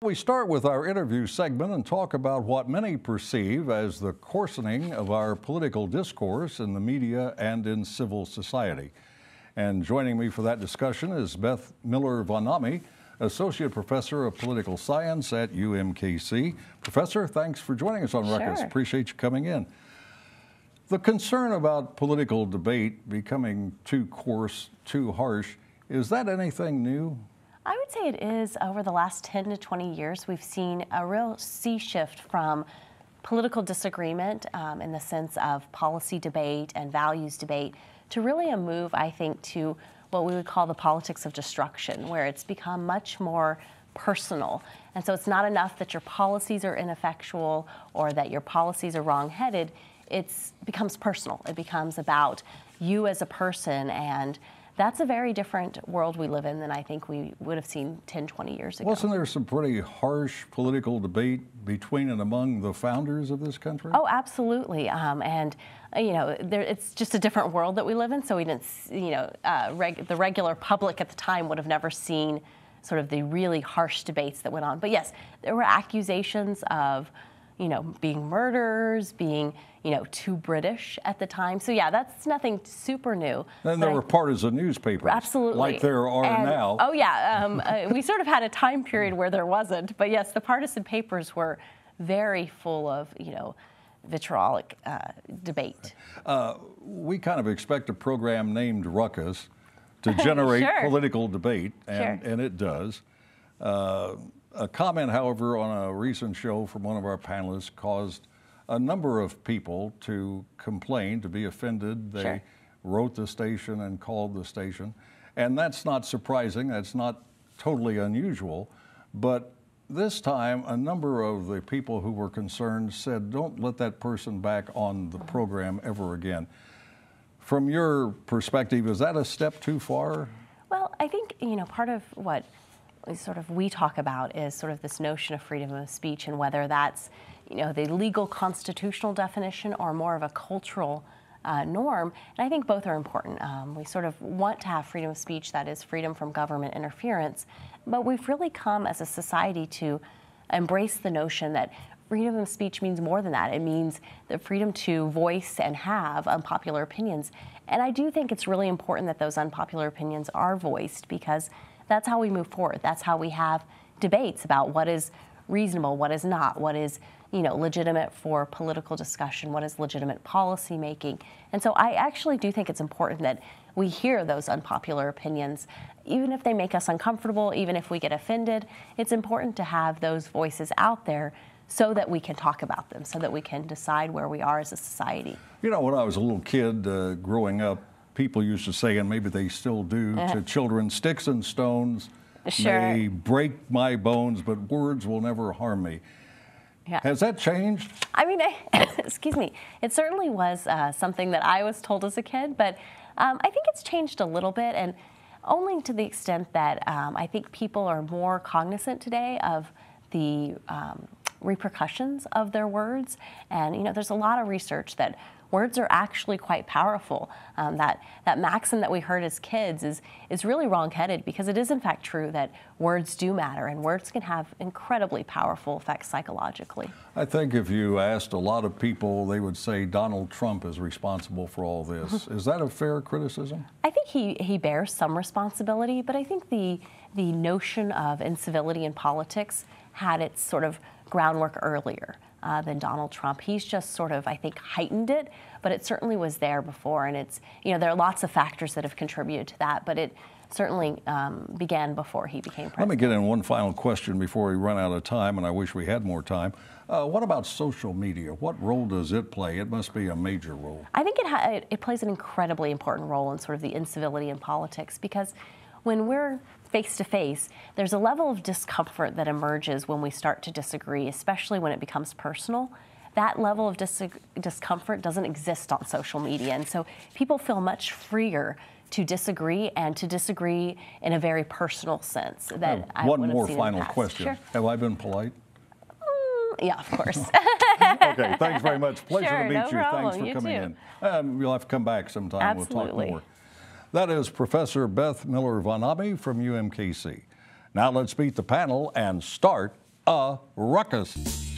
We start with our interview segment and talk about what many perceive as the coarsening of our political discourse in the media and in civil society. And joining me for that discussion is Beth Miller-Vanami, Associate Professor of Political Science at UMKC. Professor, thanks for joining us on Ruckus. Appreciate you coming in. The concern about political debate becoming too coarse, too harsh, is that anything new? I would say it is. Over the last 10 to 20 years, we've seen a real sea shift from political disagreement in the sense of policy debate and values debate to really a move, I think, to what we would call the politics of destruction, where it's become much more personal. And so it's not enough that your policies are ineffectual or that your policies are wrong-headed. It becomes personal. It becomes about you as a person, and that's a very different world we live in than I think we would have seen 10, 20 years ago. Wasn't there some pretty harsh political debate between and among the founders of this country? Oh, absolutely. And, you know, it's just a different world that we live in. So we didn't, you know, the regular public at the time would have never seen sort of the really harsh debates that went on. But yes, there were accusations of, you know, being murderers, being, you know, too British at the time. So yeah, that's nothing super new. And there were partisan newspapers. Absolutely. Like there are now. Oh yeah, we sort of had a time period where there wasn't. But yes, the partisan papers were very full of, you know, vitriolic debate. We kind of expect a program named Ruckus to generate political debate, and it does. A comment, however, on a recent show from one of our panelists caused a number of people to complain, to be offended. They wrote the station and called the station. And that's not surprising. That's not totally unusual. But this time, a number of the people who were concerned said, don't let that person back on the program ever again. From your perspective, is that a step too far? Well, I think, you know, part of what we talk about is sort of this notion of freedom of speech, and whether that's, you know, the legal constitutional definition or more of a cultural norm. And I think both are important. We sort of want to have freedom of speech that is freedom from government interference, but we've really come as a society to embrace the notion that freedom of speech means more than that. It means the freedom to voice and have unpopular opinions. And I do think it's really important that those unpopular opinions are voiced, because that's how we move forward. That's how we have debates about what is reasonable, what is not, what is, you know, legitimate for political discussion, what is legitimate policy making. And so I actually do think it's important that we hear those unpopular opinions, even if they make us uncomfortable, even if we get offended. It's important to have those voices out there so that we can talk about them, so that we can decide where we are as a society. You know, when I was a little kid growing up, people used to say, and maybe they still do, to children, sticks and stones may break my bones, but words will never harm me. Has that changed? I mean, excuse me, it certainly was something that I was told as a kid, but I think it's changed a little bit, and only to the extent that I think people are more cognizant today of the repercussions of their words. And, you know, there's a lot of research that words are actually quite powerful. That maxim that we heard as kids is really wrong-headed, because it is in fact true that words do matter, and words can have incredibly powerful effects psychologically. I think if you asked a lot of people, they would say Donald Trump is responsible for all this. Is that a fair criticism? I think he bears some responsibility, but I think the notion of incivility in politics had its sort of groundwork earlier than Donald Trump. He's just sort of, I think, heightened it, but it certainly was there before. And it's, you know, there are lots of factors that have contributed to that, but it certainly began before he became president. Let me get in one final question before we run out of time, and I wish we had more time. What about social media? What role does it play? It must be a major role. I think it plays an incredibly important role in sort of the incivility in politics, because when we're face-to-face, there's a level of discomfort that emerges when we start to disagree, especially when it becomes personal. That level of discomfort doesn't exist on social media, and so people feel much freer to disagree, and to disagree in a very personal sense. That one more final question. Sure. Have I been polite? Yeah, of course. Okay, thanks very much. Pleasure to meet you. Problem. Thanks for coming in. You'll have to come back sometime. Absolutely. We'll talk more. That is Professor Beth Miller-Vanami from UMKC. Now let's meet the panel and start a ruckus.